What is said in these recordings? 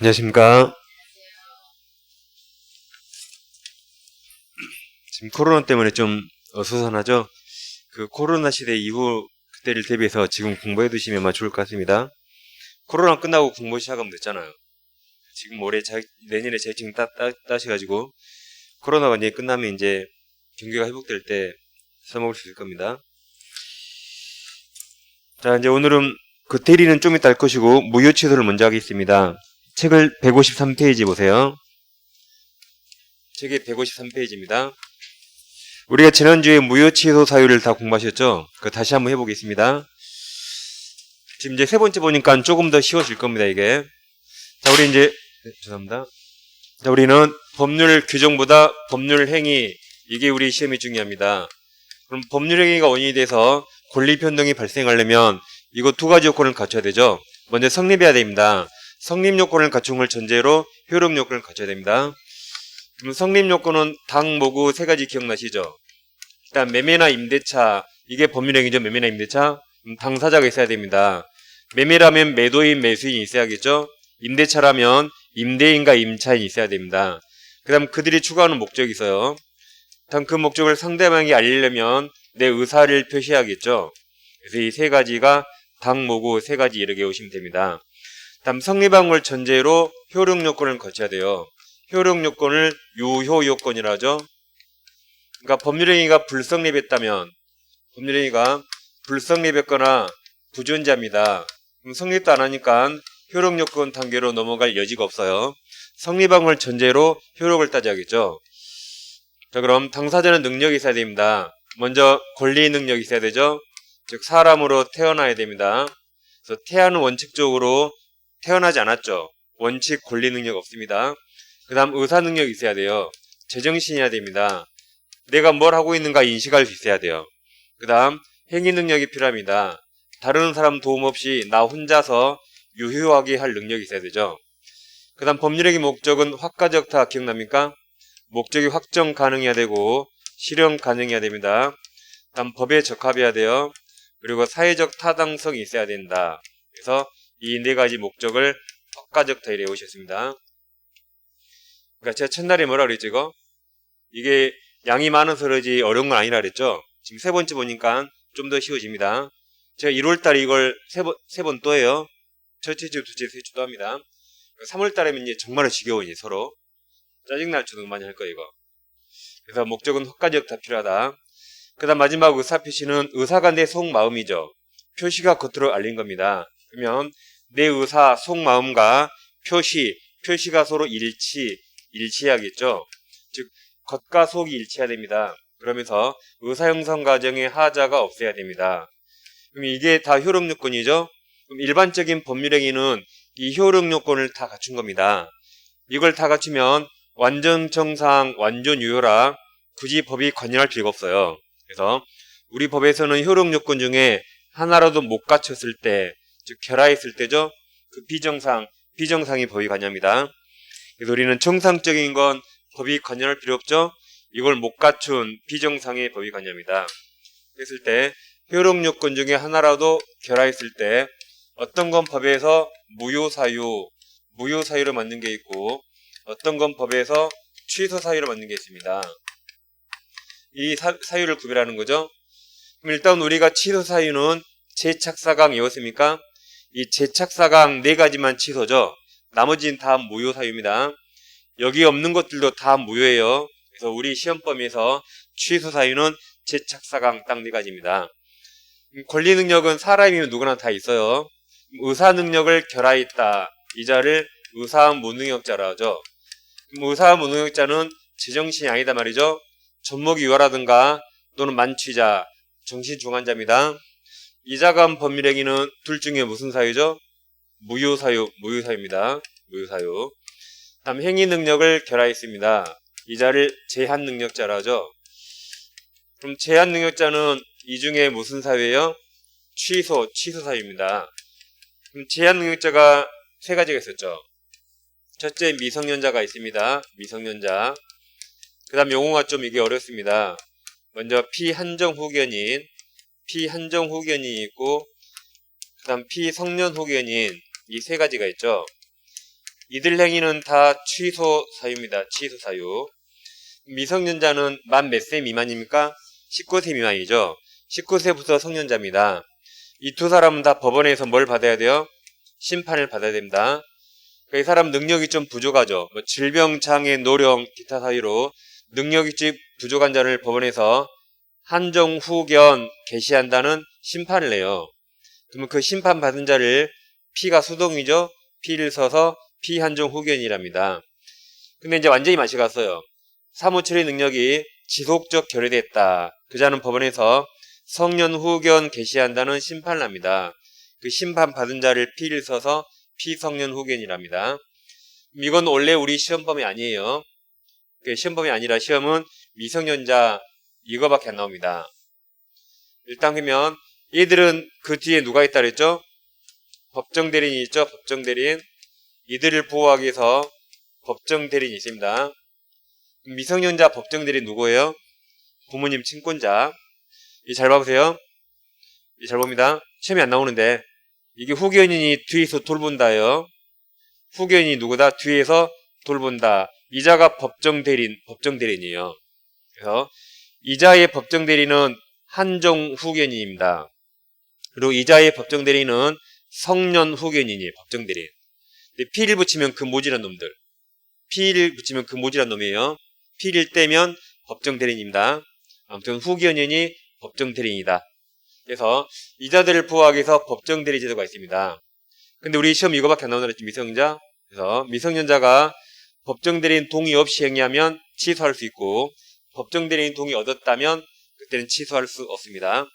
안녕하십니까. 지금 코로나 때문에 좀 어수선하죠? 그 코로나 시대 이후 그때를 대비해서 지금 공부해 두시면 아마 좋을 것 같습니다. 코로나 끝나고 공부 시작하면 됐잖아요. 지금 내년에 자격증 따셔가지고 코로나가 이제 끝나면 이제 경기가 회복될 때 써먹을 수 있을 겁니다. 자, 이제 오늘은 그 대리는 좀 이따 할 것이고 무효 취소를 먼저 하겠습니다. 책을 153페이지 보세요. 책이 153페이지입니다. 우리가 지난주에 무효 취소 사유를 다 공부하셨죠? 그거 다시 한번 해보겠습니다. 지금 이제 세 번째 보니까 조금 더 쉬워질 겁니다, 이게. 자, 우리 이제, 죄송합니다. 자, 우리는 법률 규정보다 법률 행위, 이게 우리 시험이 중요합니다. 그럼 법률 행위가 원인이 돼서 권리 변동이 발생하려면 이거 두 가지 요건을 갖춰야 되죠? 먼저 성립해야 됩니다. 성립 요건을 갖춘 걸 전제로 효력 요건을 갖춰야 됩니다. 그럼 성립 요건은 당, 모구 세 가지 기억나시죠? 일단 매매나 임대차, 이게 법률행위죠. 매매나 임대차. 당사자가 있어야 됩니다. 매매라면 매도인, 매수인이 있어야겠죠. 임대차라면 임대인과 임차인이 있어야 됩니다. 그 다음 그들이 추구하는 목적이 있어요. 일단 그 목적을 상대방에게 알리려면 내 의사를 표시해야겠죠. 그래서 이 세 가지가 당, 모구 세 가지 이렇게 외우시면 됩니다. 다음 성립한 걸 전제로 효력 요건을 거쳐야 돼요. 효력 요건을 유효 요건이라 하죠. 그러니까 법률행위가 불성립했거나 부존재합니다. 그럼 성립도 안 하니까 효력 요건 단계로 넘어갈 여지가 없어요. 성립한 걸 전제로 효력을 따져야겠죠. 자, 그럼 당사자는 능력이 있어야 됩니다. 먼저 권리 능력이 있어야 되죠. 즉 사람으로 태어나야 됩니다. 그래서 태아는 원칙적으로 태어나지 않았죠. 원칙 권리 능력 없습니다. 그 다음 의사 능력이 있어야 돼요. 제정신이어야 됩니다. 내가 뭘 하고 있는가 인식할 수 있어야 돼요. 그 다음 행위 능력이 필요합니다. 다른 사람 도움 없이 나 혼자서 유효하게 할 능력이 있어야 되죠. 그 다음 법률행위 목적은 확가적타 기억납니까? 목적이 확정 가능해야 되고 실현 가능해야 됩니다. 다음 법에 적합해야 돼요. 그리고 사회적 타당성이 있어야 된다. 그래서 이 네 가지 목적을 확가적타 이래 오셨습니다. 그러니까 제가 첫날에 뭐라 그랬죠 이거? 이게 양이 많아서 그러지 어려운 건 아니라 그랬죠. 지금 세 번째 보니까 좀 더 쉬워집니다. 제가 1월달에 이걸 세 번 또 해요. 첫째 주, 둘째 주, 셋째 주도 합니다. 3월달에면 이제 정말로 지겨워 이제 서로 짜증날 정도 많이 할 거예요 이거. 그래서 목적은 헛가지역 다 필요하다. 그 다음 마지막 의사 표시는 의사가 내 속마음이죠. 표시가 겉으로 알린 겁니다. 그러면 내 의사 속마음과 표시가 서로 일치해야겠죠. 즉 겉과 속이 일치해야 됩니다. 그러면서 의사 형성 과정에 하자가 없어야 됩니다. 그럼 이게 다 효력 요건이죠. 그럼 일반적인 법률행위는 이 효력 요건을 다 갖춘 겁니다. 이걸 다 갖추면 완전 정상, 완전 유효라 굳이 법이 관여할 필요가 없어요. 그래서 우리 법에서는 효력 요건 중에 하나라도 못 갖췄을 때, 즉 결하했을 때죠. 그 비정상이 법이 관여합니다. 그래서 우리는 정상적인 건 법이 관여할 필요 없죠. 이걸 못 갖춘 비정상의 법이 관여합니다. 그랬을 때 효력 요건 중에 하나라도 결하했을 때 어떤 건 법에서 무효 사유로 만든 게 있고 어떤 건 법에서 취소 사유로 만든 게 있습니다. 이 사유를 구별하는 거죠. 그럼 일단 우리가 취소 사유는 제착사강 외웠습니까? 이 제착사강 네 가지만 취소죠. 나머지는 다 무효 사유입니다. 여기 없는 것들도 다 무효예요. 그래서 우리 시험 범위에서 취소 사유는 제착사강 딱 네 가지입니다. 권리 능력은 사람이면 누구나 다 있어요. 의사 능력을 결하했다. 이 자를 의사 무능력자라 하죠. 의사 무능력자는 제정신이 아니다 말이죠. 전목이 유아라든가 또는 만취자, 정신중환자입니다. 이자간 법률행위는 둘 중에 무슨 사유죠? 무효사유입니다. 무효사유. 다음 행위 능력을 결하했습니다. 이자를 제한 능력자라 하죠. 그럼 제한 능력자는 이 중에 무슨 사유예요? 취소 사유입니다. 그럼 제한 능력자가 세 가지가 있었죠. 첫째 미성년자가 있습니다. 미성년자. 그 다음 용어가 좀 이게 어렵습니다. 먼저 피한정 후견인 있고 그 다음 피성년 후견인 이 세 가지가 있죠. 이들 행위는 다 취소 사유입니다. 취소 사유. 미성년자는 만 몇 세 미만입니까? 19세 미만이죠. 19세부터 성년자입니다. 이 두 사람은 다 법원에서 뭘 받아야 돼요? 심판을 받아야 됩니다. 이 사람 능력이 좀 부족하죠. 뭐 질병, 장애, 노령, 기타 사유로 능력이 좀 부족한 자를 법원에서 한정 후견 개시한다는 심판을 내요. 그러면 그 심판 받은 자를 피가 수동이죠. 피를 써서 피한정 후견이랍니다. 근데 이제 완전히 맛이 갔어요. 사무처리 능력이 지속적 결여됐다. 그 자는 법원에서 성년 후견 개시한다는 심판을 합니다. 그 심판 받은 자를 피를 써서 피성년 후견이랍니다. 이건 원래 우리 시험범위 아니에요. 시험범위 아니라 시험은 미성년자 이거밖에 안 나옵니다. 일단 그러면 얘들은 그 뒤에 누가 있다 그랬죠? 법정대리인이 있죠. 법정대리인. 이들을 보호하기 위해서 법정대리인이 있습니다. 미성년자 법정대리인 누구예요? 부모님 친권자. 이 잘 봐보세요. 이 잘 봅니다. 시험이 안 나오는데 이게 후견인이 뒤에서 돌본다요. 후견인이 누구다? 뒤에서 돌본다. 이자가 법정대리인이에요. 그래서 이자의 법정대리인은 한정 후견인입니다. 그리고 이자의 법정대리인은 성년 후견인이에요. 법정대리인. 근데 피를 붙이면 그 모질한 놈들. 피를 붙이면 그 모질한 놈이에요. 피를 떼면 법정대리인입니다. 아무튼 후견인이 법정대리인이다. 그래서 이자들을 보호하기 위해서 법정대리 제도가 있습니다. 근데 우리 시험 이거밖에 안 나온다 그랬지, 미성년자. 그래서 미성년자가 법정대리인 동의 없이 행위하면 취소할 수 있고 법정대리인 동의 얻었다면 그때는 취소할 수 없습니다.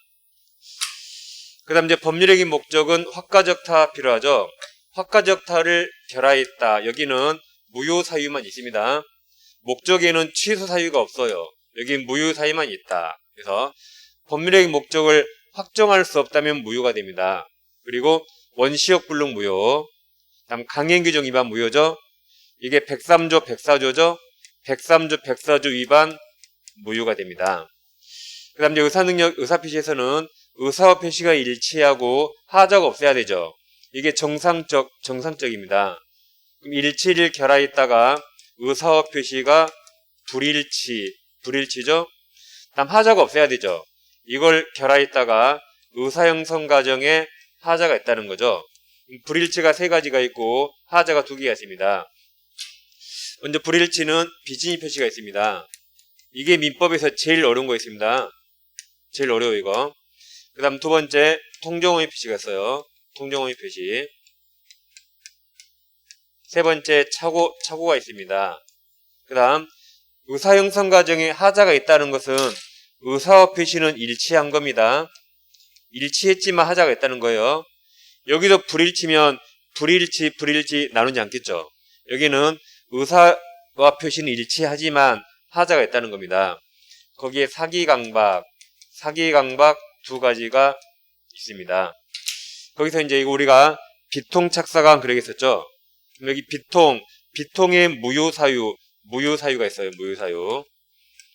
그 다음 이제 법률행위 목적은 확가적 타 필요하죠. 확가적 타를 결하했다. 여기는 무효 사유만 있습니다. 목적에는 취소 사유가 없어요. 여기 무효 사유만 있다. 그래서 법률행위 목적을 확정할 수 없다면 무효가 됩니다. 그리고 원시역 불능 무효. 다음 강행규정 위반 무효죠. 이게 103조 104조죠. 103조 104조 위반 무효가 됩니다. 그 다음 이제 의사능력 의사표시에서는 의사와 표시가 일치하고 하자가 없어야 되죠. 이게 정상적입니다. 그럼 일치를 결하했다가 의사와 표시가 불일치죠. 다음 하자가 없어야 되죠. 이걸 결하했다가 의사형성 과정에 하자가 있다는 거죠. 불일치가 3가지가 있고 하자가 2개가 있습니다. 먼저 불일치는 비진이 표시가 있습니다. 이게 민법에서 제일 어려운 거 있습니다. 제일 어려워 이거. 그 다음 두 번째 통정호의 표시가 있어요. 통정호의 표시. 세 번째 착오가 있습니다. 그 다음 의사형성 과정에 하자가 있다는 것은 의사와 표시는 일치한 겁니다. 일치했지만 하자가 있다는 거예요. 여기도 불일치면 불일치 나누지 않겠죠. 여기는 의사와 표시는 일치하지만 하자가 있다는 겁니다. 거기에 사기강박 2가지가 있습니다. 거기서 이제 이거 우리가 비통착사강 그러겠었죠. 여기 비통의 무효사유가 있어요. 무효사유.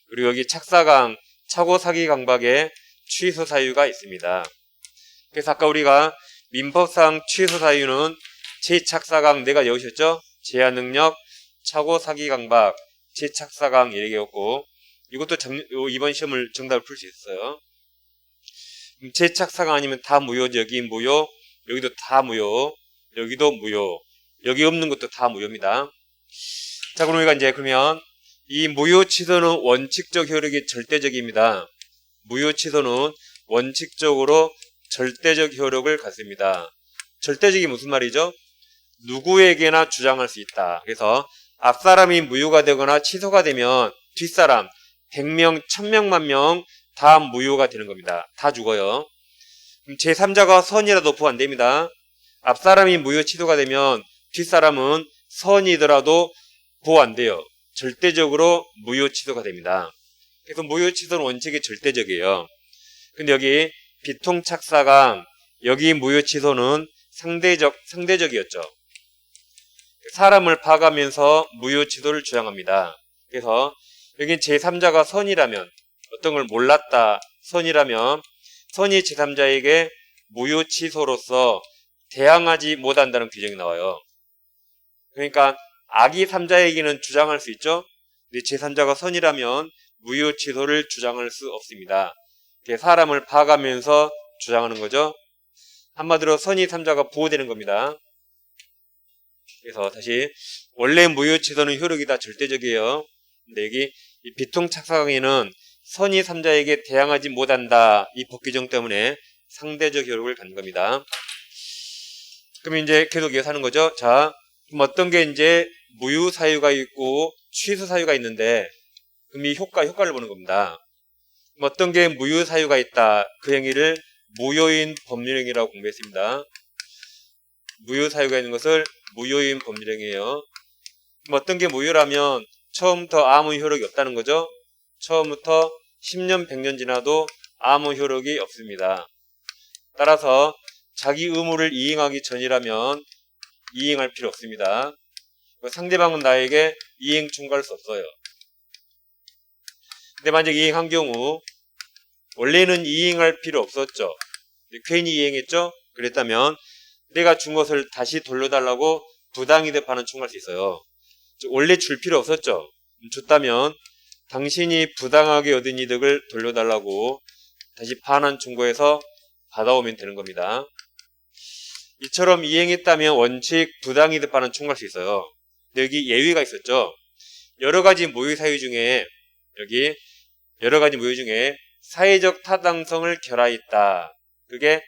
그리고 여기 착사강, 착오사기강박의 취소사유가 있습니다. 그래서 아까 우리가 민법상 취소사유는 제착사강 4가지 외우셨죠? 제한능력, 착오사기강박, 제착사강 이렇게 외웠고 이것도 이번 시험을 정답을 풀 수 있어요. 제착사강 아니면 다 무효죠. 여기 무효, 여기도 다 무효, 여기도 무효, 여기 없는 것도 다 무효입니다. 자, 그럼 우리가 이제 그러면 이 무효 취소는 원칙적 효력이 절대적입니다. 무효 취소는 원칙적으로 절대적 효력을 갖습니다. 절대적이 무슨 말이죠? 누구에게나 주장할 수 있다. 그래서 앞사람이 무효가 되거나 취소가 되면 뒷사람 100명, 1000명, 10,000명 다 무효가 되는 겁니다. 다 죽어요. 그럼 제3자가 선이라도 보호 안 됩니다. 앞사람이 무효 취소가 되면 뒷사람은 선이더라도 보호 안 돼요. 절대적으로 무효 취소가 됩니다. 그래서 무효 취소는 원칙이 절대적이에요. 근데 여기 비통착사강 여기 무효 취소는 상대적이었죠. 사람을 봐가면서 무효 취소를 주장합니다. 그래서 여기 제3자가 선이라면 어떤 걸 몰랐다 선이라면 선이 제3자에게 무효 취소로서 대항하지 못한다는 규정이 나와요. 그러니까 악이 3자에게는 주장할 수 있죠. 근데 제3자가 선이라면 무효 취소를 주장할 수 없습니다. 사람을 봐가면서 주장하는 거죠. 한마디로 선이 3자가 보호되는 겁니다. 그래서 다시 원래 무효 취소는 효력이 다 절대적이에요. 근데 여기 이 비통착사강에는 선이 3자에게 대항하지 못한다. 이 법규정 때문에 상대적 효력을 갖는 겁니다. 그럼 이제 계속 이어서 하는 거죠. 자, 그럼 어떤 게 이제 무효 사유가 있고 취소 사유가 있는데, 그럼 이 효과를 보는 겁니다. 그럼 어떤 게 무효 사유가 있다. 그 행위를 무효인 법률행위라고 공부했습니다. 무효 사유가 있는 것을 무효인 법률행위예요. 그럼 어떤 게 무효라면 처음부터 아무 효력이 없다는 거죠. 처음부터 10년, 100년 지나도 아무 효력이 없습니다. 따라서 자기 의무를 이행하기 전이라면 이행할 필요 없습니다. 상대방은 나에게 이행 청구할 수 없어요. 근데 만약 이행한 경우 원래는 이행할 필요 없었죠. 괜히 이행했죠. 그랬다면 내가 준 것을 다시 돌려달라고 부당이득반환 청구할 수 있어요. 원래 줄 필요 없었죠. 줬다면 당신이 부당하게 얻은 이득을 돌려달라고 다시 반환 청구해서 받아오면 되는 겁니다. 이처럼 이행했다면 원칙 부당이득 반환 청구할 수 있어요. 근데 여기 예외가 있었죠. 여러 가지 무효 사유 중에 사회적 타당성을 결하했다. 그게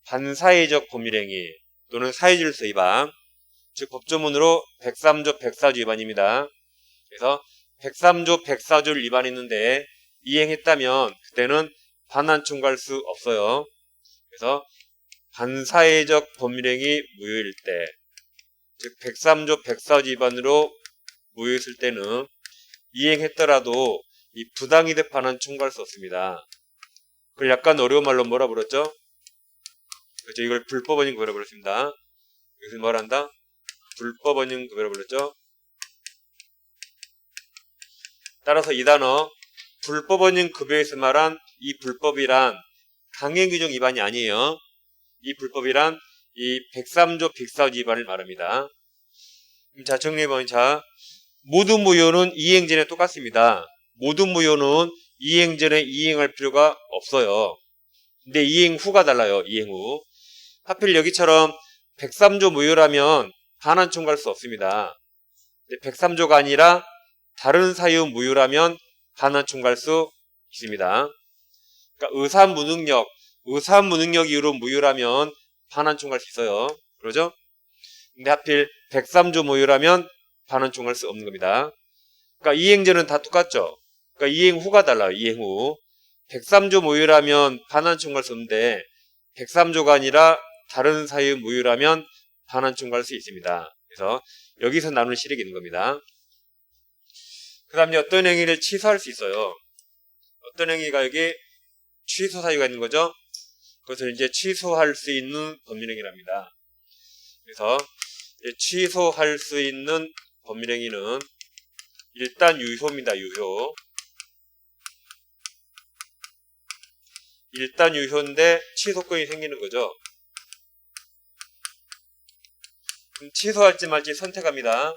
반사회적 법률행위 또는 사회질서 위반, 즉 법조문으로 103조 104조 위반입니다. 그래서 103조 104조를 위반했는데 이행했다면 그때는 반환 청구할 수 없어요. 그래서 반사회적 법률행위 무효일 때, 즉 103조 104조 위반으로 무효했을 때는 이행했더라도 이 부당이득 반환 청구할 수 없습니다. 그걸 약간 어려운 말로 뭐라 불렀죠? 그렇죠. 이걸 불법원인 급여라 불렀습니다. 여기서 뭐라 한다? 불법원인 급여라 불렀죠. 따라서 이 단어 불법원인 급여에서 말한 이 불법이란 강행규정 위반이 아니에요. 이 불법이란 이 103조 104조 위반을 말합니다. 자, 정리해보면, 자, 모든 무효는 이행 전에 똑같습니다. 모든 무효는 이행 전에 이행할 필요가 없어요. 근데 이행 후가 달라요. 이행 후. 하필 여기처럼 103조 무효라면 반환 청구할 수 없습니다. 근데 103조가 아니라 다른 사유 무효라면 반환 청구할 수 있습니다. 그러니까 의사무능력 이유로 무효라면 반환 청구할 수 있어요. 그러죠? 근데 하필 103조 무효라면 반환 청구할 수 없는 겁니다. 그러니까 이행전은 다 똑같죠? 그러니까 이행 후가 달라요. 이행 후. 103조 무효라면 반환 청구할 수 없는데 103조가 아니라 다른 사유 무효라면 반환 청구할 수 있습니다. 그래서 여기서 나누는 실익이 있는 겁니다. 그 다음에 어떤 행위를 취소할 수 있어요. 어떤 행위가 여기 취소 사유가 있는 거죠. 그것을 이제 취소할 수 있는 법률행위랍니다. 그래서 취소할 수 있는 법률행위는 일단 유효입니다. 유효. 일단 유효인데 취소권이 생기는 거죠. 그럼 취소할지 말지 선택합니다.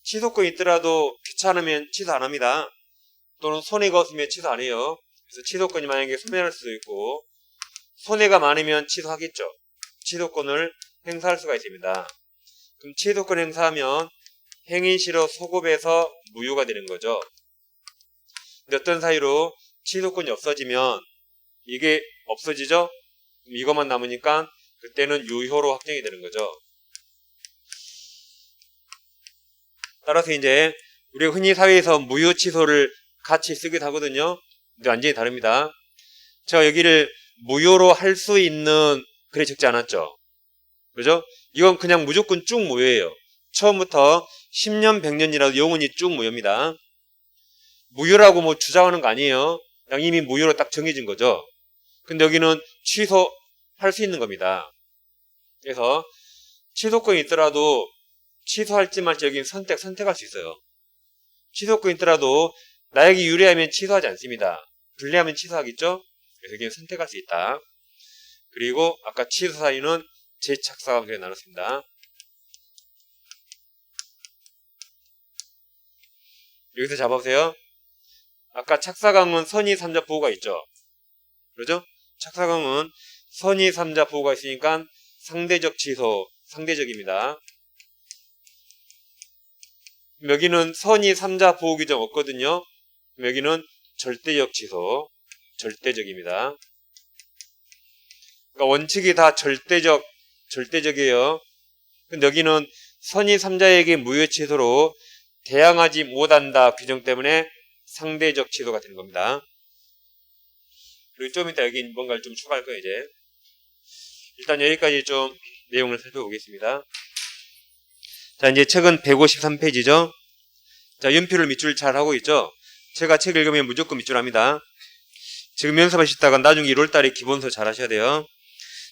취소권이 있더라도 귀찮으면 취소 안 합니다. 또는 손해가 없으면 취소 안 해요. 그래서 취소권이 만약에 소멸할 수도 있고 손해가 많으면 취소하겠죠. 취소권을 행사할 수가 있습니다. 그럼 취소권 행사하면 행위시로 소급해서 무효가 되는 거죠. 근데 어떤 사유로 취소권이 없어지면 이게 없어지죠? 그럼 이것만 남으니까 그때는 유효로 확정이 되는 거죠. 따라서 이제 우리가 흔히 사회에서 무효 취소를 같이 쓰기도 하거든요. 근데 완전히 다릅니다. 제가 여기를 무효로 할 수 있는 그래 적지 않았죠. 그죠? 이건 그냥 무조건 쭉 무효예요. 처음부터 10년, 100년이라도 영원히 쭉 무효입니다. 무효라고 뭐 주장하는 거 아니에요. 그냥 이미 무효로 딱 정해진 거죠. 근데 여기는 취소할 수 있는 겁니다. 그래서 취소권이 있더라도 취소할지 말지 여기는 선택할 수 있어요. 취소권이 있더라도 나에게 유리하면 취소하지 않습니다. 불리하면 취소하겠죠? 그래서 여기는 선택할 수 있다. 그리고 아까 취소 사유는 재착사가 그렇게 나눴습니다. 여기서 잡아보세요. 아까 착사강은 선의 3자 부호가 있죠. 그러죠? 착사강은 선의 3자 부호가 있으니까 상대적 취소, 상대적입니다. 여기는 선의 3자 부호 규정 없거든요. 여기는 절대적 취소, 절대적입니다. 그러니까 원칙이 다 절대적이에요. 근데 여기는 선의 3자에게 무효 취소로 대항하지 못한다 규정 때문에 상대적 취소가 되는 겁니다. 그리고 좀 이따 여기 뭔가를 좀 추가할 거예요, 이제. 일단 여기까지 좀 내용을 살펴보겠습니다. 자, 이제 책은 153페이지죠. 자, 연필을 밑줄 잘 하고 있죠. 제가 책 읽으면 무조건 밑줄 합니다. 지금 연습하시다가 나중에 1월달에 기본서 잘 하셔야 돼요.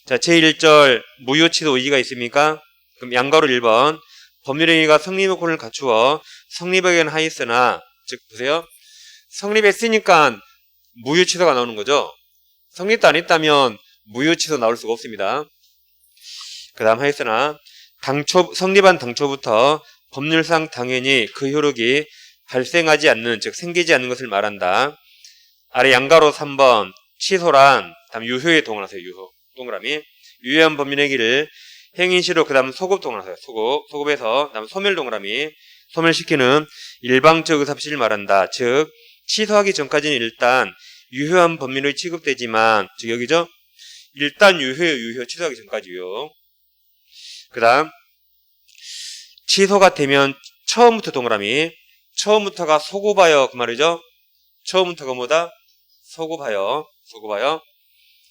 자, 제1절 무효취소 의지가 있습니까? 그럼 양가로 1번 법률행위가 성립 요건을 갖추어 성립하기는 하였으나, 즉 보세요. 성립했으니까 무효취소가 나오는 거죠. 성립도 안 했다면 무효취소 나올 수가 없습니다. 그 다음 하였으나 성립한 당초부터 법률상 당연히 그 효력이 발생하지 않는, 즉 생기지 않는 것을 말한다. 아래 양가로 3번 취소란 다음 유효에 동원하세요. 유효 동그라미. 유효한 법률행위를 행위시로 그 다음 소급 동원하세요. 소급에서 다음 소멸 동그라미. 소멸시키는 일방적 의사표시를 말한다. 즉 취소하기 전까지는 일단 유효한 법률이 취급되지만, 즉 여기죠. 일단 유효 취소하기 전까지 유효. 그 다음 취소가 되면 처음부터 동그라미. 처음부터가 소급하여 그 말이죠. 처음부터가 뭐다? 소급하여.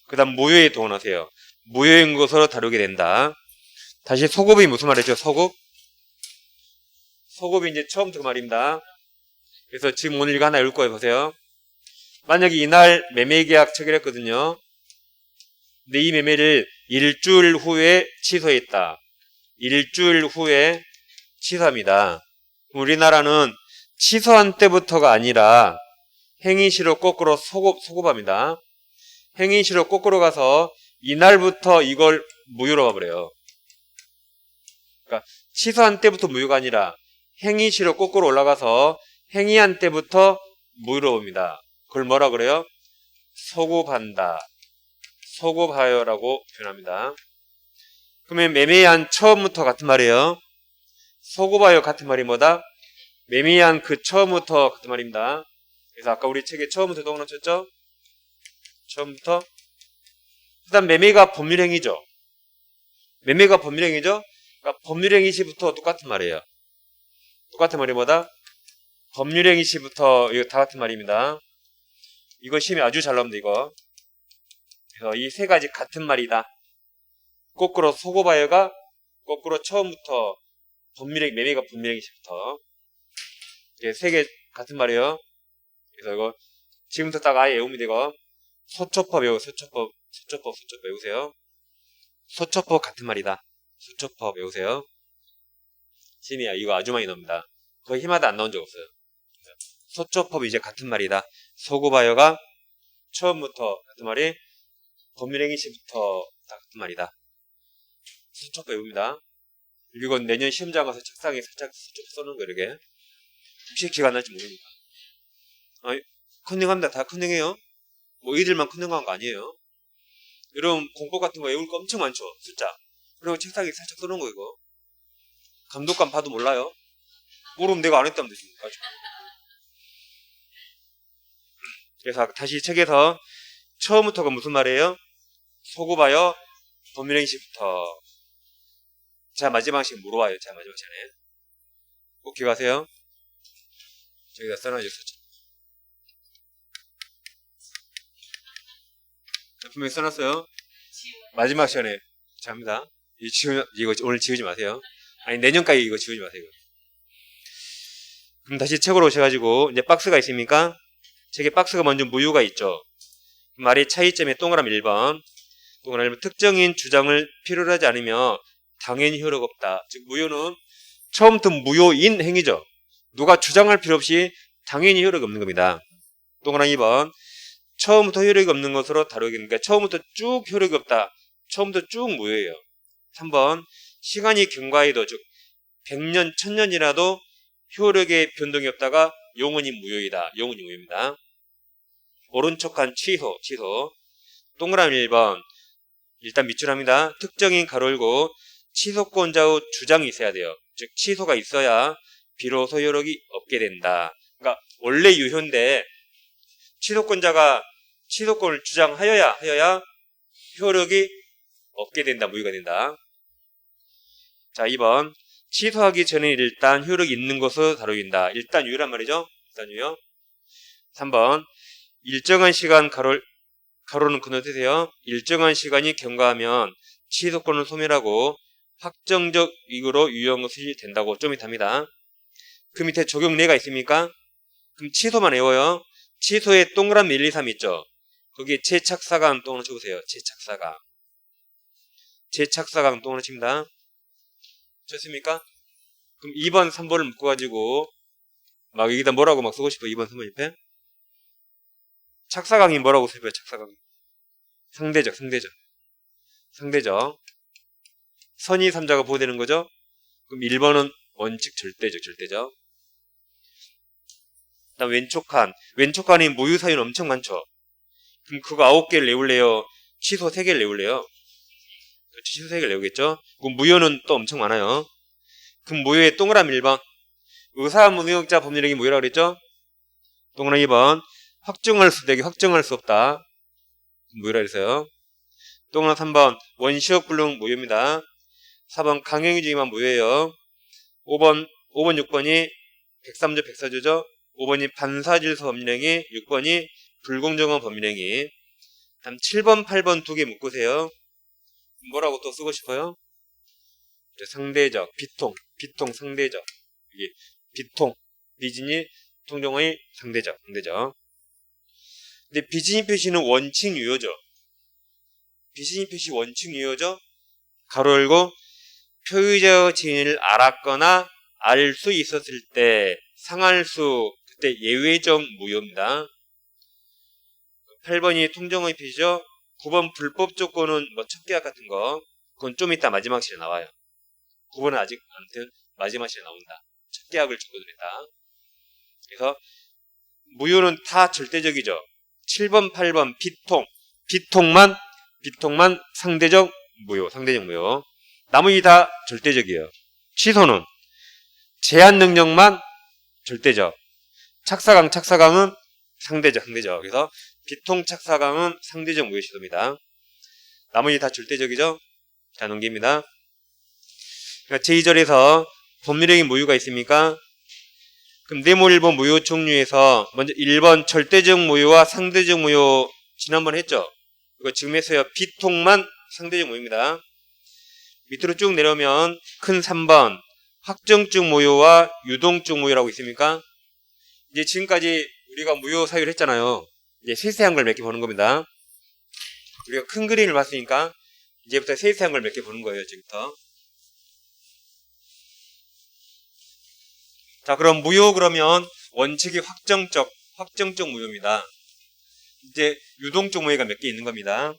그 다음 무효에 동원하세요. 무효인 것으로 다루게 된다. 다시 소급이 무슨 말이죠? 소급이 이제 처음부터 그 말입니다. 그래서 지금 오늘 이거 하나 읽을 거예요. 보세요. 만약에 이날 매매계약 체결했거든요. 근데 이 매매를 일주일 후에 취소했다. 일주일 후에 취소합니다. 우리나라는 취소한 때부터가 아니라 행위시로 거꾸로 소급합니다. 행위시로 거꾸로 가서 이날부터 이걸 무효로 가버려요. 그러니까 취소한 때부터 무효가 아니라 행위시로 거꾸로 올라가서 행위한 때부터 무효로 봅니다. 그걸 뭐라 그래요? 소급한다. 소급하여라고 표현합니다. 그러면 매매한 처음부터 같은 말이에요. 소급하여 같은 말이 뭐다? 매매한 그 처음부터 같은 말입니다. 그래서 아까 우리 책에 처음부터 동그라미 쳤죠? 처음부터. 그 다음 매매가 법률행위죠. 매매가 법률행위죠? 그러니까 법률행위 시부터 똑같은 말이에요. 똑같은 말이 뭐다? 법률행위 시부터 이거 다 같은 말입니다. 이거 시험에 아주 잘 나옵니다. 이거. 그래서 이 세 가지 같은 말이다. 거꾸로 소급하여가 거꾸로 처음부터 매매가 법률행위 시부터. 이게 세 개 같은 말이에요. 그래서 이거 지금부터 딱 아예 외우면 되고, 소초법 외우세요. 소초법 같은 말이다. 소초법 외우세요. 시험이야 이거 아주 많이 나옵니다. 거의 힘마다 안 나온 적 없어요. 소초법 이제 같은 말이다. 소급하여가 처음부터 같은 말이 법률행위 시부터 다 같은 말이다. 소초법 외웁니다. 이건 내년 시험장 가서 책상에 살짝 써놓은 거 이렇게. 혹시 기가 날지 모르니까. 컨닝합니다. 다 컨닝해요. 뭐 이들만 컨닝한 거 아니에요. 여러분 공법 같은 거 외울 거 엄청 많죠. 숫자. 그리고 책상에 살짝 써놓은 거 이거. 감독관 봐도 몰라요. 모르면 내가 안 했다면 되지. 그래서 다시 책에서 처음부터가 무슨 말이에요? 소급하여 법률행위 시부터. 자, 마지막 시간 물어봐요. 자, 마지막 시간에. 꼭 기억하세요. 저기다 써놔주세요. 분명히 써놨어요. 마지막 시간에. 자, 합니다. 이거 오늘 지우지 마세요. 아니, 내년까지 이거 지우지 마세요. 그럼 다시 책으로 오셔가지고, 이제 박스가 있습니까? 책에 박스가 먼저 무효가 있죠. 말의 차이점의 동그라미 1번. 동그라미 특정인 주장을 필요로 하지 않으며 당연히 효력 없다. 즉, 무효는 처음부터 무효인 행위죠. 누가 주장할 필요 없이 당연히 효력이 없는 겁니다. 동그라미 2번. 처음부터 효력이 없는 것으로 다루기니까 처음부터 쭉 효력이 없다. 처음부터 쭉 무효예요. 3번. 시간이 경과해도 즉 100년, 1000년이라도 효력의 변동이 없다가 용언이 무효이다. 용언이 무효입니다. 오른쪽 칸 취소. 동그라미 1번. 일단 밑줄합니다. 특정인 가로 열고 취소권자의 주장이 있어야 돼요. 즉 취소가 있어야 비로소 효력이 없게 된다. 그러니까 원래 유효인데 취소권자가 취소권을 주장하여야 효력이 없게 된다. 무효가 된다. 자, 2번. 취소하기 전에 일단 효력이 있는 것을 다루인다. 일단 유효란 말이죠. 일단 유효. 3번. 일정한 시간 가로는 건너뛰세요. 일정한 시간이 경과하면 취소권을 소멸하고 확정적 이유로 유효한 것이 된다고 좀 이따입니다. 그 밑에 적용례가 있습니까? 그럼 취소만 외워요. 취소에 동그라미 1, 2, 3 있죠? 거기에 재착사강 또 하나 쳐보세요. 재착사강 또 하나 칩니다. 좋습니까? 그럼 2번, 3번을 묶어가지고 막 여기다 뭐라고 막 쓰고 싶어. 2번, 3번 옆에. 착사강이 뭐라고 써요? 착사강이. 상대적. 선의 3자가 보호되는 거죠? 그럼 1번은 원칙 절대적. 그다음 왼쪽 칸이 무효 사유는 엄청 많죠? 그럼 그거 9개를 내울래요? 취소 3개를 내울래요? 취소 3개를 내우겠죠? 그럼 무효는 또 엄청 많아요. 그럼 무효의 동그라미 1번. 의사무능력자 법률행위 무효라고 그랬죠? 동그라미 2번. 확정할 수 되게 확정할 수 없다. 무효라고 했어요. 동그라미 3번. 원시적 불능 무효입니다. 4번 강행위주의만 무효예요. 5번, 6번이 103조 104조죠. 5번이 반사질서 법률행위, 6번이 불공정한 법률행위. 다음 7번, 8번 2개 묶으세요. 뭐라고 또 쓰고 싶어요? 상대적, 비통, 상대적. 이게 비통, 비진이 통정의 상대적. 근데 비진이 표시는 원칙 유효죠. 가로 열고 표의자의 진위를 알았거나 알 수 있었을 때 상할 수 그때 예외적 무효입니다. 8번이 통정의 표시죠. 9번 불법 조건은 뭐 척계약 같은 거 그건 좀 이따 마지막 시에 나와요. 9번은 아직 아무튼 마지막 시에 나온다. 척계약을 적어드렸다. 그래서 무효는 다 절대적이죠. 7번, 8번 비통만 상대적 무효. 나머지 다 절대적이에요. 취소는 제한 능력만 절대적. 착사강은 상대적. 그래서 비통 착사강은 상대적 무효 시도입니다. 나머지 다 절대적이죠. 자, 넘깁니다. 그러니까 제2절에서 법률행위 무효가 있습니까? 그럼 네모 1번 무효 종류에서 먼저 1번 절대적 무효와 상대적 무효 지난번에 했죠? 이거 지금 했어요. 비통만 상대적 무효입니다. 밑으로 쭉 내려오면 큰 3번 확정적 무효와 유동적 무효라고 있습니까? 이제 지금까지 우리가 무효 사유를 했잖아요. 이제 세세한 걸 몇 개 보는 겁니다. 우리가 큰 그림을 봤으니까 이제부터 세세한 걸 몇 개 보는 거예요. 지금부터. 자, 그럼 무효 그러면 원칙이 확정적 무효입니다. 이제 유동적 무효가 몇 개 있는 겁니다.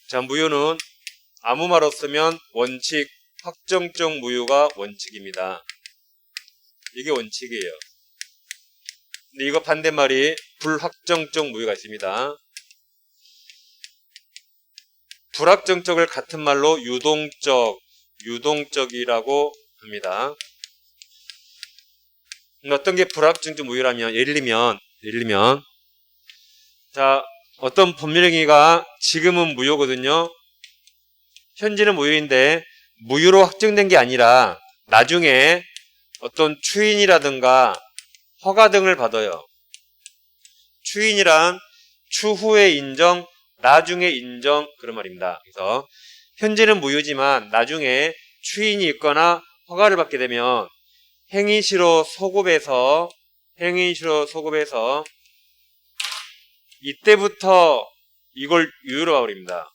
자, 무효는 아무 말 없으면 원칙, 확정적 무효가 원칙입니다. 이게 원칙이에요. 근데 이거 반대말이 불확정적 무효가 있습니다. 불확정적을 같은 말로 유동적이라고 합니다. 어떤 게 불확정적 무효라면 예를 들면 자, 어떤 법률행위가 지금은 무효거든요. 현재는 무효인데 무효로 확정된 게 아니라 나중에 어떤 추인이라든가 허가 등을 받아요. 추인이란 추후에 인정, 나중에 인정 그런 말입니다. 그래서 현재는 무효지만 나중에 추인이 있거나 허가를 받게 되면 행위시로 소급해서 이때부터 이걸 유효로 가버립니다.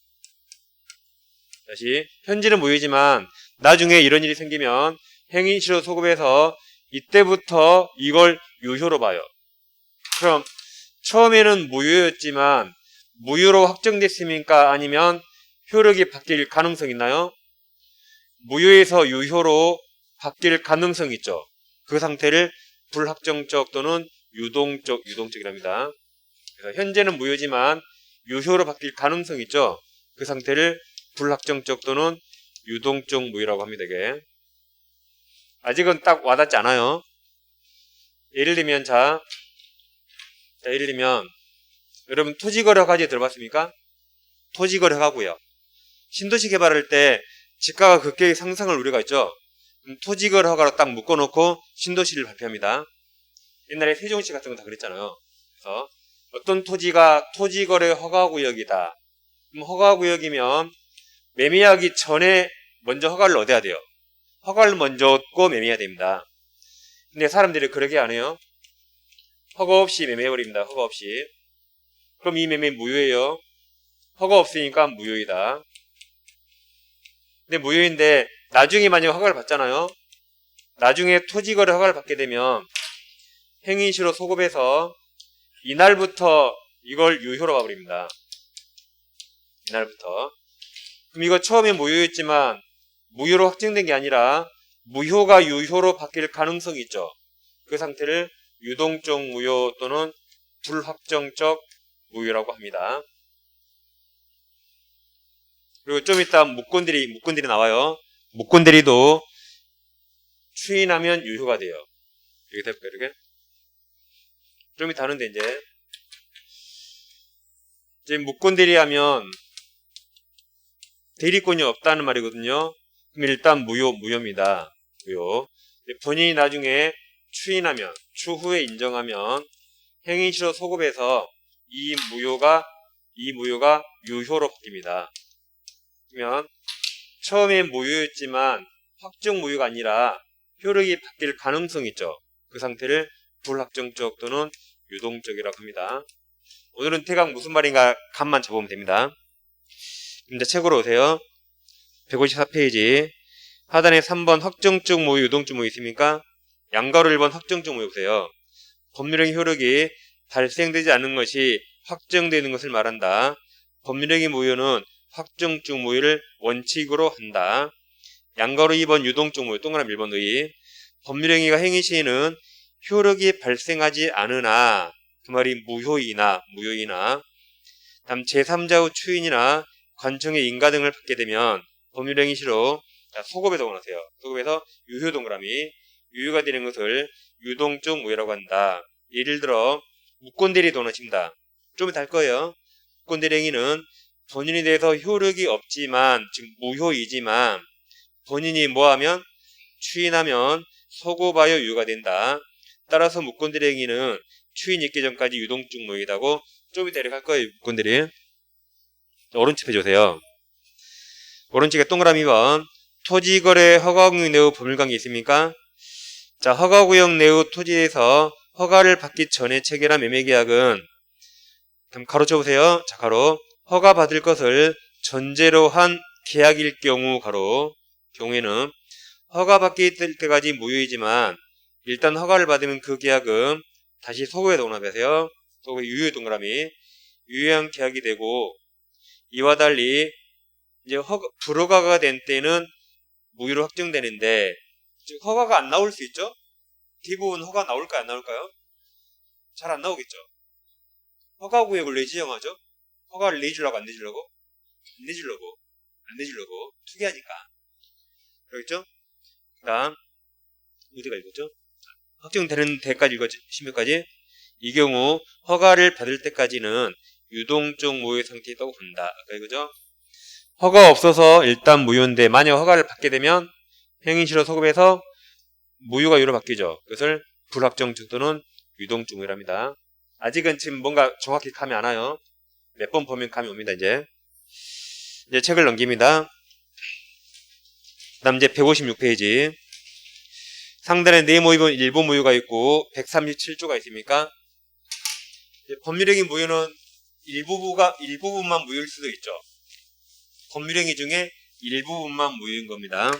다시 현재는 무효지만 나중에 이런 일이 생기면 행위시로 소급해서 이때부터 이걸 유효로 봐요. 그럼 처음에는 무효였지만 무효로 확정됐습니까? 아니면 효력이 바뀔 가능성이 있나요? 무효에서 유효로 바뀔 가능성이 있죠. 그 상태를 불확정적 또는 유동적이랍니다. 그래서 현재는 무효지만 유효로 바뀔 가능성이 있죠. 그 상태를 불확정적 또는 유동적 무효라고 합니다. 이게 아직은 딱 와닿지 않아요. 예를 들면 예를 들면 여러분 토지거래 허가제 들어봤습니까? 토지거래 허가구역. 신도시 개발할 때 지가가 급격히 상승할 우려가 있죠. 토지거래 허가로 딱 묶어놓고 신도시를 발표합니다. 옛날에 세종시 같은 건 다 그랬잖아요. 그래서 어떤 토지가 토지거래 허가구역이다. 그럼 허가구역이면 매매하기 전에 먼저 허가를 얻어야 돼요. 허가를 먼저 얻고 매매해야 됩니다. 근데 사람들이 그러게 안 해요. 허가 없이 매매해버립니다. 허가 없이. 그럼 이 매매 무효예요. 허가 없으니까 무효이다. 근데 무효인데 나중에 만약 허가를 받잖아요. 나중에 토지거래 허가를 받게 되면 행위시로 소급해서 이날부터 이걸 유효로 봐버립니다. 이날부터. 그럼 이거 처음에 무효였지만 무효로 확정된 게 아니라 무효가 유효로 바뀔 가능성이 있죠. 그 상태를 유동적 무효 또는 불확정적 무효라고 합니다. 그리고 좀 이따 무권대리 나와요. 무권대리도 추인하면 유효가 돼요. 이렇게 될까요? 이렇게? 좀 이따 하는데 이제 무권대리 하면 대리권이 없다는 말이거든요. 그럼 일단 무효입니다. 무효. 본인이 나중에 추인하면, 추후에 인정하면 행위시로 소급해서 이 무효가 유효로 바뀝니다. 그러면 처음에 무효였지만 확정 무효가 아니라 효력이 바뀔 가능성이 있죠. 그 상태를 불확정적 또는 유동적이라고 합니다. 오늘은 대강 무슨 말인가 감만 잡으면 됩니다. 이제 책으로 오세요. 154페이지 하단에 3번 확정적 무효, 유동적 무효 있습니까? 양가로 1번 확정적 무효 보세요. 법률행위 효력이 발생되지 않는 것이 확정되는 것을 말한다. 법률행위 무효는 확정적 무효를 원칙으로 한다. 양가로 2번 유동적 무효, 동그라미 1번 의. 법률행위가 행위 시에는 효력이 발생하지 않으나 그 말이 무효이나 다음 제3자의 추인이나 관청의 인가 등을 받게 되면 법률행위 시로 소급에서 원하세요. 소급에서 유효 동그라미 유효가 되는 것을 유동적 무효라고 한다. 예를 들어 무권대리도 원하십니다. 좀 이따 할 거예요. 무권대리 행위는 본인에 대해서 효력이 없지만 즉 무효이지만 본인이 뭐하면 추인하면 소급하여 유효가 된다. 따라서 무권대리 행위는 추인 있기 전까지 유동적 무효이다고 좀 이따 할 거예요. 무권대리. 오른쪽 페이지 오세요. 오른쪽에 동그라미 2번 토지거래 허가구역 내의 법률관계 있습니까? 자, 허가구역 내의 토지에서 허가를 받기 전에 체결한 매매계약은 가로 쳐보세요. 자, 가로 허가 받을 것을 전제로 한 계약일 경우 가로 경우에는 허가 받기 때까지 무효이지만 일단 허가를 받으면 그 계약은 다시 소급에 동그라미하세요. 소급에 유효 동그라미 유효한 계약이 되고 이와 달리 이제 불허가가 된 때는 무효로 확정되는데 즉 허가가 안 나올 수 있죠? 대부분 허가 나올까요? 안 나올까요? 잘 안 나오겠죠? 허가구역을 왜 지정하죠? 허가를 내주려고 안 내주려고? 안 내주려고 투기하니까 그렇겠죠? 그 다음 어디가 읽었죠? 확정되는 데까지 읽었죠? 16까지 이 경우 허가를 받을 때까지는 유동적 무효 상태에 있다고 본다. 아까 이거죠? 허가 없어서 일단 무효인데 만약 허가를 받게 되면 행위시로 소급해서 무효가 유효로 바뀌죠. 그것을 불확정적 또는 유동적 무효랍니다. 아직은 지금 뭔가 정확히 감이 안 와요. 몇 번 보면 감이 옵니다. 이제 책을 넘깁니다. 그 다음 이제 156페이지 상단에 네모이번 일부 무효가 있고 137조가 있습니까? 법률행위 무효는 일부분만 무효일 수도 있죠. 법률행위 중에 일부분만 무효인 겁니다.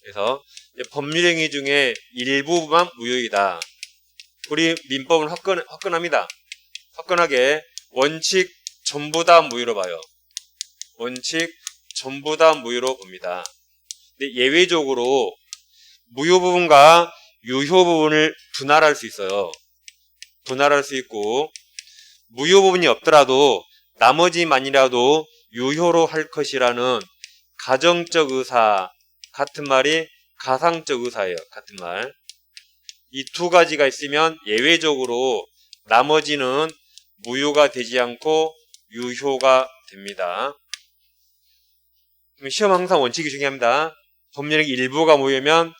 그래서 법률행위 중에 일부분만 무효이다. 우리 민법은 화끈합니다. 화끈하게 원칙 전부 다 무효로 봐요. 원칙 전부 다 무효로 봅니다. 근데 예외적으로 무효 부분과 유효 부분을 분할할 수 있어요. 분할할 수 있고, 무효 부분이 없더라도 나머지만이라도 유효로 할 것이라는 가정적 의사, 같은 말이 가상적 의사예요. 같은 말. 이 두 가지가 있으면 예외적으로 나머지는 무효가 되지 않고 유효가 됩니다. 시험 항상 원칙이 중요합니다. 법률의 일부가 무효면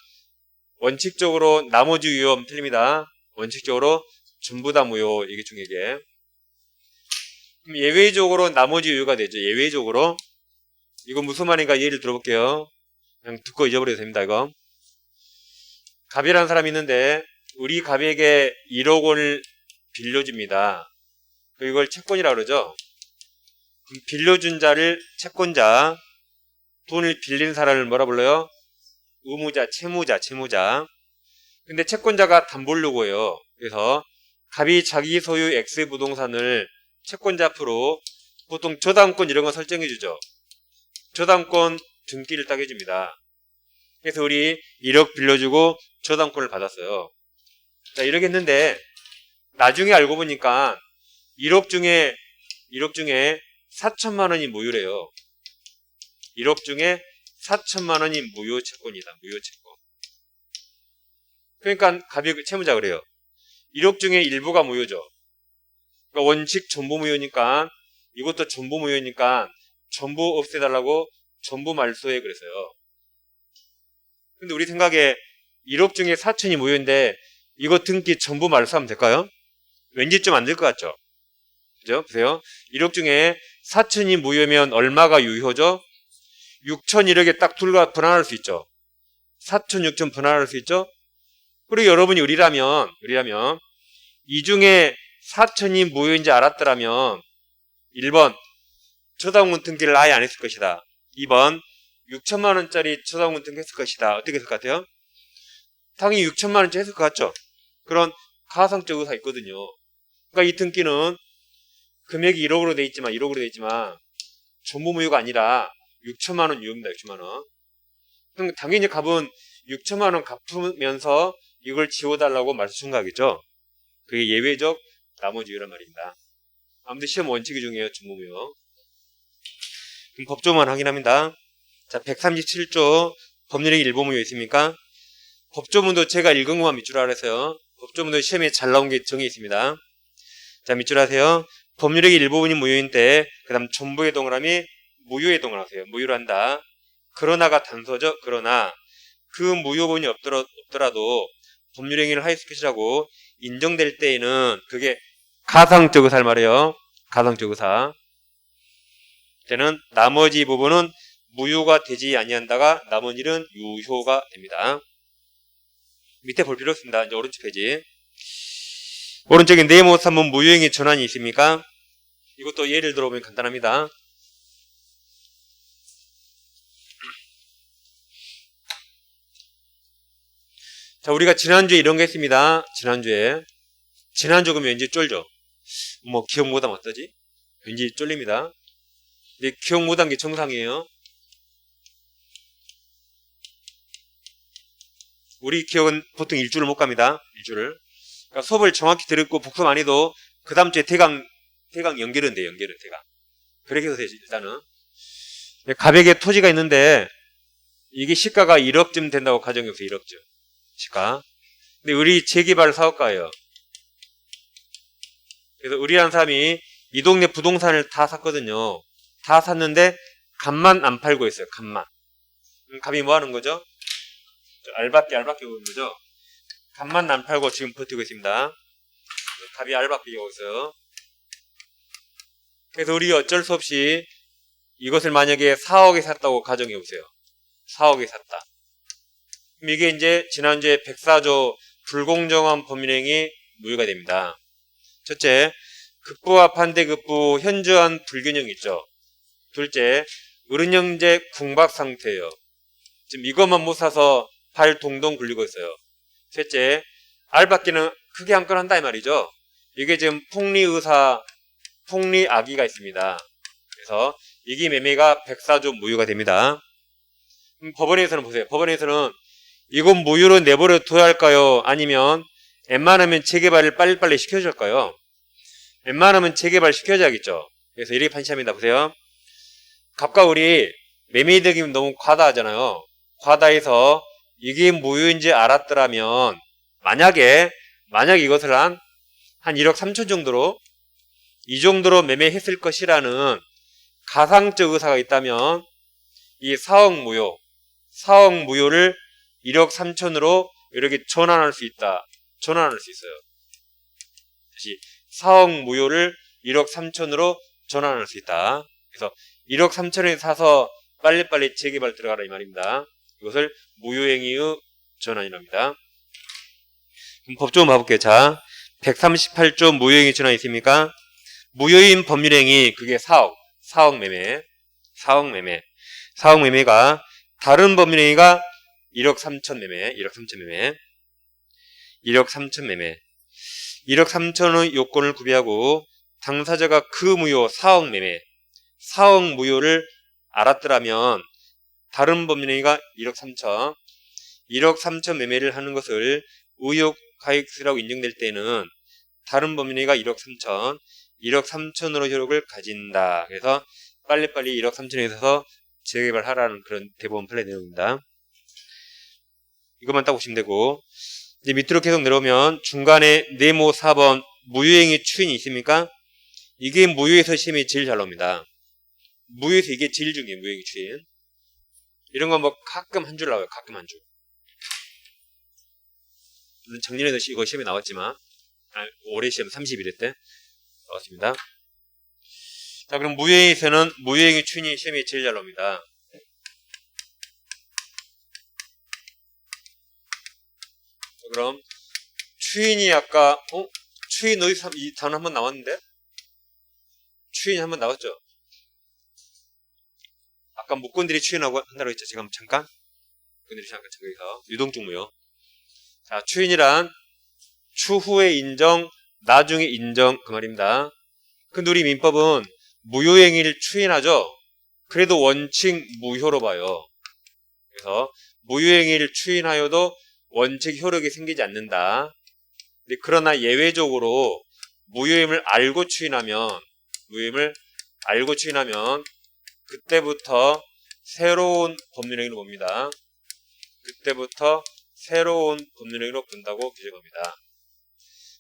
원칙적으로 나머지 유효하면 틀립니다. 원칙적으로 전부 다 무효, 이게 중요해. 그럼 예외적으로 나머지 유효가 되죠. 예외적으로. 이거 무슨 말인가 예를 들어볼게요. 그냥 듣고 잊어버려도 됩니다. 이거. 갑이라는 사람이 있는데 우리 갑에게 1억 원을 빌려줍니다. 이걸 채권이라고 그러죠. 그럼 빌려준 자를 채권자, 돈을 빌린 사람을 뭐라 불러요? 의무자, 채무자. 근데 채권자가 담보를 요구해요. 그래서 갑이 자기 소유 X 부동산을 채권자 앞으로 보통 저당권 이런 거 설정해 주죠. 저당권 등기를 딱 해줍니다. 그래서 우리 1억 빌려주고 저당권을 받았어요. 자, 이렇게 했는데 나중에 알고 보니까 1억 중에 4천만 원이 무효래요. 1억 중에 4천만 원이 무효 채권이다. 무효 채권. 그러니까 갑이 채무자 그래요. 1억 중에 일부가 무효죠. 그러니까 원칙 전부 무효니까 이것도 전부 무효니까 전부 없애달라고 전부 말소해 그랬어요. 근데 우리 생각에 1억 중에 4천이 무효인데 이거 등기 전부 말소하면 될까요? 왠지 좀 안 될 것 같죠? 그죠? 보세요. 1억 중에 4천이 무효면 얼마가 유효죠? 6천 1억에 딱 둘과 분할할 수 있죠. 4천, 6천 분할할 수 있죠? 그리고 여러분이 우리라면 이 중에 4천이 무효인지 알았더라면 1번 저당권 등기를 아예 안 했을 것이다. 2번 6천만 원짜리 저당권 등기했을 것이다. 어떻게 했을 것 같아요? 당연히 6천만 원짜리 했을 것 같죠? 그런 가상적 의사 있거든요. 그러니까 이 등기는 금액이 1억으로 돼 있지만 전부 무효가 아니라 6천만 원 유효입니다. 6천만 원. 그럼 당연히 갑은 6천만 원 갚으면서 이걸 지워달라고 말소 청구하겠죠. 그게 예외적 나머지 유효란 말입니다. 아무튼 시험 원칙이 중요해요. 전부 무효. 그럼 법조문 확인합니다. 자, 137조 법률의 일부 무효 있습니까? 법조문도 제가 읽은 것만 밑줄 하세요. 법조문도 시험에 잘 나온 게 정해 있습니다. 자, 밑줄 하세요. 법률의 일부분이 무효인데 그 다음 전부의 동그라미 무효의 동그라미 무효를 한다. 그러나가 단서죠. 그러나 그 무효분이 없더라도 법률행위를 하였을 것이라고 인정될 때에는 그게 가상적 의사를 말해요. 가상적 의사. 때는 나머지 부분은 무효가 되지 아니한다가 나머지는 유효가 됩니다. 밑에 볼 필요 없습니다. 이제 오른쪽 페이지. 오른쪽에 네모 3번 무효행위 전환이 있습니까? 이것도 예를 들어보면 간단합니다. 자, 우리가 지난주에 이런 거 했습니다. 지난주 그러면 왠지 쫄죠? 뭐 기억 못하면 어떠지? 왠지 쫄립니다. 근데 기억 못한 게 정상이에요. 우리 기억은 보통 일주를 못 갑니다. 일주를. 그러니까 수업을 정확히 들었고 복습 안 해도 그 다음 주에 대강 연결은 돼요. 대강. 그렇게 해서 되죠. 일단은. 갑에게 토지가 있는데 이게 시가가 1억쯤 된다고 가정해보세요. 1억쯤. 시가. 근데 우리 재개발 사업가예요. 그래서 우리라는 사람이 이 동네 부동산을 다 샀거든요. 다 샀는데 값만 안 팔고 있어요. 값만. 값이 뭐 하는 거죠? 알박기 오는 거죠. 값만 안 팔고 지금 버티고 있습니다. 값이 알박기 오고 있어요. 그래서 우리 어쩔 수 없이 이것을 만약에 4억에 샀다고 가정해 보세요. 4억에 샀다. 그럼 이게 이제 지난주에 104조 불공정한 법률행위 무효가 됩니다. 첫째, 급부와 반대급부 현저한 불균형이 있죠. 둘째, 어른형제 궁박 상태예요. 지금 이것만 못 사서 발 동동 굴리고 있어요. 셋째, 알박기는 크게 한 건 한다 이 말이죠. 이게 지금 폭리악의가 있습니다. 그래서 이기 매매가 104조 무효가 됩니다. 법원에서는 보세요. 법원에서는 이건 무효로 내버려 둬야 할까요? 아니면 웬만하면 재개발을 빨리빨리 시켜줄까요? 웬만하면 재개발 시켜줘야겠죠. 그래서 이렇게 판시합니다. 보세요. 갑과 을이 매매이득이 너무 과다하잖아요. 과다해서 이게 무효인지 알았더라면 만약에 이것을 한 1억 3천 정도로 이 정도로 매매했을 것이라는 가상적 의사가 있다면 이 4억 무효를 1억 3천으로 이렇게 전환할 수 있다. 전환할 수 있어요. 다시 4억 무효를 1억 3천으로 전환할 수 있다. 그래서 1억 3천에 사서 빨리빨리 재개발 들어가라 이 말입니다. 이것을 무효행위의 전환이랍니다. 그럼 법조문 봐볼게요. 자, 138조 무효행위 전환이 있습니까? 무효인 법률행위 그게 4억 매매가 다른 법률행위가 1억 3천 매매 1억 3천의 요건을 구비하고 당사자가 그 무효 4억 무효를 알았더라면 다른 법률행위가 1억 3천 매매를 하는 것을 의혹가액수라고 인정될 때는 다른 법률행위가 1억 3천으로 효력을 가진다. 그래서 빨리빨리 1억 3천에 있어서 재개발하라는 그런 대법원 판례 내용입니다. 이것만 딱 보시면 되고, 이제 밑으로 계속 내려오면 중간에 네모 4번 무효행위 추인이 있습니까? 이게 무효에서 시험이 제일 잘 나옵니다. 무효에서 이게 제일 중요해요. 무효행위 추인. 이런 건 뭐 가끔 한 줄 나와요. 가끔 한 줄. 작년에도 이거 시험에 나왔지만 올해 시험 31회 때 나왔습니다. 자, 그럼 무효행위에서는 무효행위 추인이 시험에 제일 잘 나옵니다. 자, 그럼 추인이 아까 추인 어디서 이 단어 한번 나왔는데? 추인이 한번 나왔죠? 아까 무건들이 추인하고 한다고 했죠. 지금 잠깐 무건들이 잠깐 여기서 유동적 무효. 자, 추인이란 추후에 인정, 나중에 인정 그 말입니다. 근데 우리 민법은 무효행위를 추인하죠. 그래도 원칙 무효로 봐요. 그래서 무효행위를 추인하여도 원칙 효력이 생기지 않는다. 그러나 예외적으로 무효임을 알고 추인하면 그때부터 새로운 법률행위로 봅니다. 그때부터 새로운 법률행위로 본다고 규정합니다.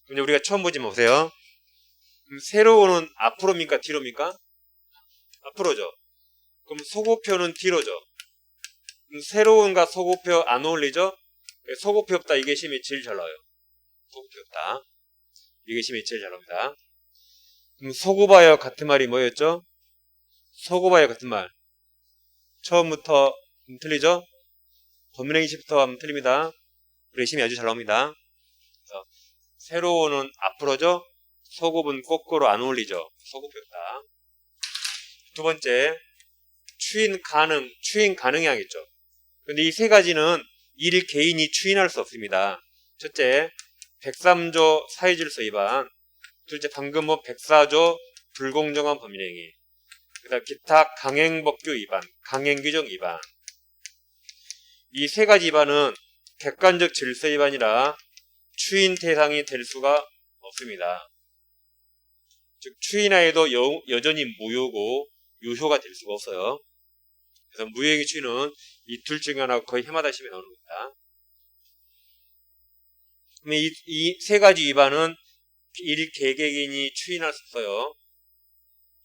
그럼 우리가 처음 보지만 보세요. 그럼 새로운은 앞으로입니까? 뒤로입니까? 앞으로죠. 그럼 소고표는 뒤로죠. 그럼 새로운과 소고표 안 어울리죠? 소고표 없다. 이게 심이 제일 잘 나와요. 소고표 없다. 이게 심이 제일 잘 나옵니다. 그럼 소고바와 같은 말이 뭐였죠? 소고바와 같은 말. 처음부터 틀리죠? 법률행위 시부터 하면 틀립니다. 우리 심이 아주 잘 나옵니다. 그래서 새로운은 앞으로죠? 소급은 거꾸로 안 어울리죠? 소급표 없다. 두 번째, 추인 가능이 하겠죠. 근데 이 세 가지는 일 개인이 추인할 수 없습니다. 첫째, 103조 사회질서 위반. 둘째, 방금 104조 불공정한 법률행위. 그다음 기타 강행법규 위반, 강행규정 위반. 이 세 가지 위반은 객관적 질서 위반이라 추인 대상이 될 수가 없습니다. 즉 추인하여도 여전히 무효고 유효가 될 수가 없어요. 그래서 무효행위 추인은 이 둘 중에 하나가 거의 해마다 시험에 나오는 겁니다. 그럼 이 세 가지 위반은 일 개개인이 추인할 수 없어요.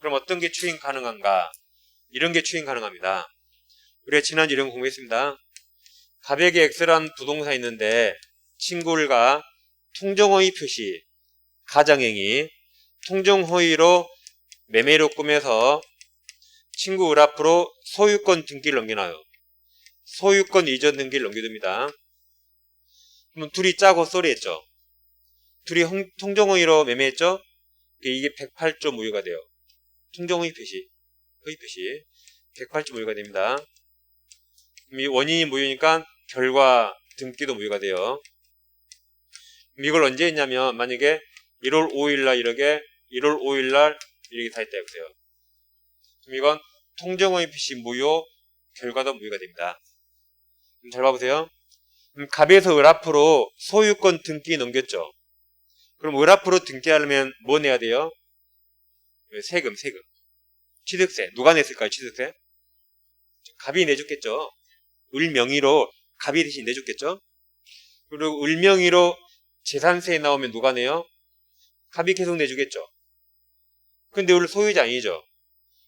그럼 어떤 게 추인 가능한가? 이런 게 추인 가능합니다. 우리가 지난주 이런 거 공부했습니다. 가백의 X라는 부동산이 있는데 친구가 통정허위 표시, 가장행위, 통정허위로 매매로 꾸며서 친구 을 앞으로 소유권 등기를 넘겨놔요. 소유권 이전 등기를 넘겨둡니다. 그러면 둘이 짜고 쏘리했죠. 둘이 통정허위로 매매했죠. 이게 108조 무효가 돼요. 통정허위 표시, 허위 표시 108조 무효가 됩니다. 이 원인이 무효니까 결과 등기도 무효가 돼요. 이걸 언제 했냐면 만약에 1월 5일날 이렇게 1월 5일날 이렇게 다 했다 해보세요. 그럼 이건 통정허위 표시 무효, 결과도 무효가 됩니다. 잘 봐보세요. 갑에서 을 앞으로 소유권 등기 넘겼죠. 그럼 을 앞으로 등기하려면 뭐 내야 돼요? 세금. 취득세. 누가 냈을까요, 취득세? 갑이 내줬겠죠. 을 명의로 갑이 대신 내줬겠죠. 그리고 을 명의로 재산세에 나오면 누가 내요? 갑이 계속 내주겠죠. 근데 을 소유자 아니죠.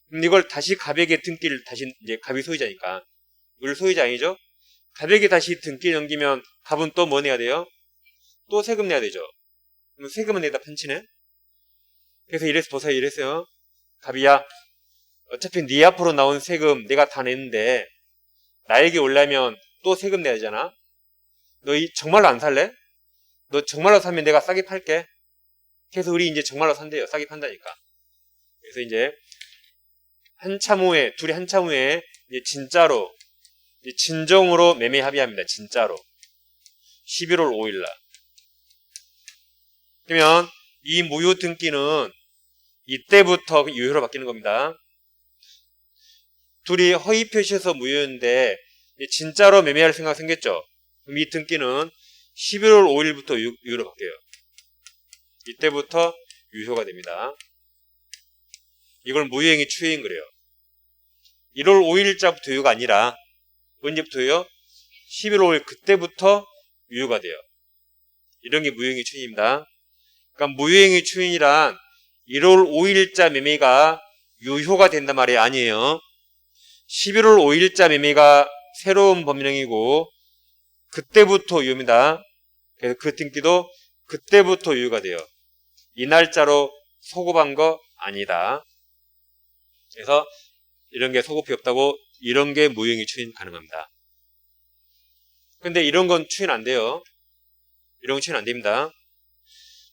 그럼 이걸 다시 갑에게 등기를 다시 이제 갑이 소유자니까 을 소유자 아니죠? 갑에게 다시 등기 넘기면 갑은 또 뭐 내야 돼요? 또 세금 내야 되죠. 그럼 세금은 내다 편치네. 그래서 이래서 보세요. 이랬어요. 갑이야, 어차피 네 앞으로 나온 세금 내가 다 냈는데 나에게 올라면 또 세금 내야 되잖아. 너 정말로 안 살래? 너 정말로 사면 내가 싸게 팔게. 그래서 우리 이제 정말로 산대요. 싸게 판다니까. 그래서 이제 둘이 한참 후에 이제 진짜로 이제 진정으로 매매 합의합니다. 진짜로 11월 5일 날. 그러면 이 무효 등기는 이때부터 유효로 바뀌는 겁니다. 둘이 허위 표시해서 무효인데 진짜로 매매할 생각 생겼죠. 그럼 이 등기는 11월 5일부터 유효로 바뀌어요. 이때부터 유효가 됩니다. 이걸 무효행위 추행인 거래요. 1월 5일자부터 유효가 아니라 언제부터요? 11월 5일 그때부터 유효가 돼요. 이런 게 무효행위 추행입니다. 그러니까 무효행위 추행이란 1월 5일자 매매가 유효가 된단 말이 아니에요. 11월 5일자 매매가 새로운 법령이고 그때부터 유효입니다. 그래서 그 등기도 그때부터 유효가 돼요. 이 날짜로 소급한 거 아니다. 그래서 이런 게 소급이 없다고 이런 게 무효행위 추인 가능합니다. 근데 이런 건 추인 안 돼요. 이런 건 추인 안 됩니다.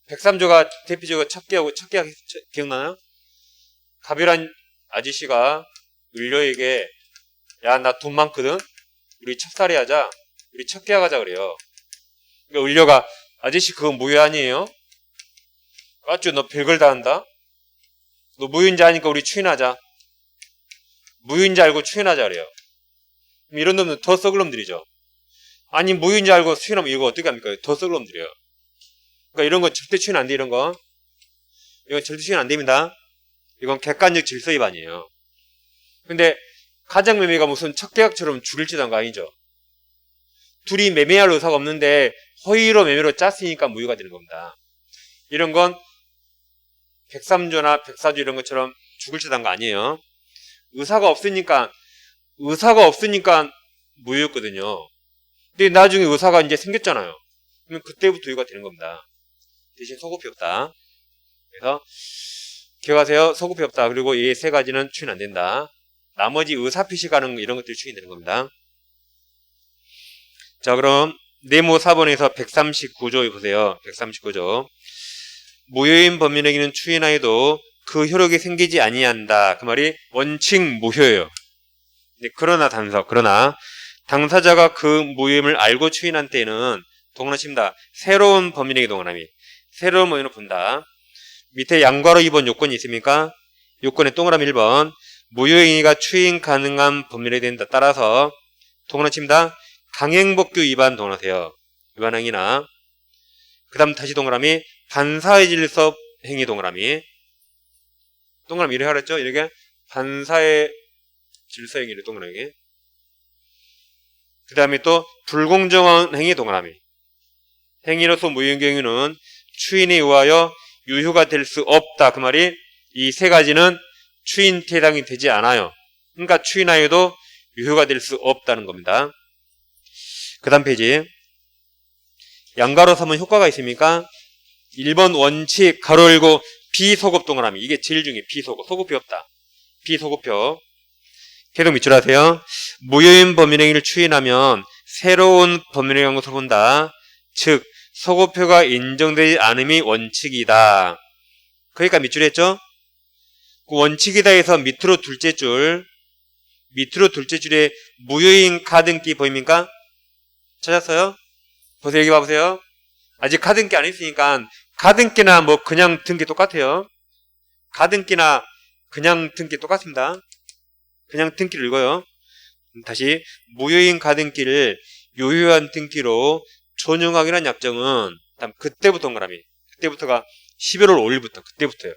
103조가 대표적으로 첫 개하고 기억나나요? 갑이란 아저씨가 을려에게 야, 나 돈 많거든? 우리 찹쌀이 하자. 우리 첫 계약하자 그래요. 그러니까 을려가 아저씨 그거 무효 아니에요? 맞죠? 너 별걸 다 한다? 너 무효인지 아니까 우리 추인하자. 무효인지 알고 추인하자 그래요. 그럼 이런 놈은 더 썩을 놈들이죠. 아니 무효인지 알고 추인하면 이거 어떻게 합니까? 더 썩을 놈들이에요. 그러니까 이런 거 절대 추인 안 돼. 이런 거. 이건 절대 추인 안 됩니다. 이건 객관적 질서 위반이에요. 근데 가장매매가 무슨 첫 계약처럼 죽일지도 않은 거 아니죠. 둘이 매매할 의사가 없는데 허위로 매매로 짰으니까 무효가 되는 겁니다. 이런 건 103조나 104조 이런 것처럼 죽을지도 않은 거 아니에요. 의사가 없으니까 무효였거든요. 근데 나중에 의사가 이제 생겼잖아요. 그러면 그때부터 유효가 되는 겁니다. 대신 소급이 없다. 그래서 기억하세요. 소급이 없다. 그리고 이 세 가지는 추인 안 된다. 나머지 의사표시 가능 이런 것들이 추인이 되는 겁니다. 자, 그럼 네모 4번에서 139조 보세요. 139조. 무효인 법률행위는 추인하여도 그 효력이 생기지 아니한다. 그 말이 원칙 무효예요. 그러나 당사자가 그 무효임을 알고 추인한 때에는 동원하십니다. 새로운 법률행위 동원함이. 새로운 법률을 본다. 밑에 양괄호 2번 요건이 있습니까? 요건의 동그라미 1번. 무효행위가 추인 가능한 법률에 된다. 따라서 동원하십니다. 강행법규 위반 동원하세요. 위반행위나. 그 다음 다시 동그라미 반사의 질서 행위 동그라미. 동그라미 이렇게 하랬죠? 이렇게 반사의 질서 행위를 동그라미. 그 다음에 또 불공정한 행위 동그라미. 행위로서 무효인 경우는 추인에 의하여 유효가 될 수 없다. 그 말이 이 세 가지는 추인 대상이 되지 않아요. 그러니까 추인하여도 유효가 될 수 없다는 겁니다. 그 다음 페이지. 양가로 3은 효과가 있습니까? 1번 원칙 가로 열고 비소급 동그라미. 이게 제일 중요해. 비소급. 소급표 없다. 비소급표. 계속 밑줄 하세요. 무효인 법률행위를 추인하면 새로운 법률행위 것으로 본다. 즉 소급표가 인정되지 않음이 원칙이다. 그러니까 밑줄 했죠? 그 원칙이다 해서 밑으로 둘째 줄에 무효인 가등기 보입니까? 찾았어요? 보세요. 여기 봐보세요. 아직 가등기 안 했으니까 가등기나 뭐 그냥 등기 똑같아요. 가등기나 그냥 등기 똑같습니다. 그냥 등기를 읽어요. 다시 무효인 가등기를 유효한 등기로 존용하기란 약정은 다음 그때부터 동그라미. 그때부터가 11월 5일부터 그때부터요.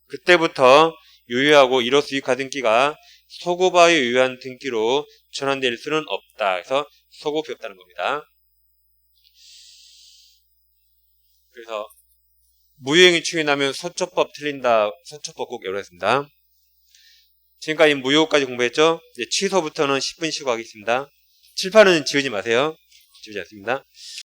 그때부터 유효하고 이로써 이 가등기가 소급하여 유효한 등기로 전환될 수는 없다. 그래서 소급이 없다는 겁니다. 그래서 무효행위 추인하면 소초법 틀린다. 소초법 꼭 외우겠습니다. 지금까지 무효까지 공부했죠? 이제 취소부터는 10분 쉬고 하겠습니다. 칠판은 지우지 마세요. 지우지 않습니다.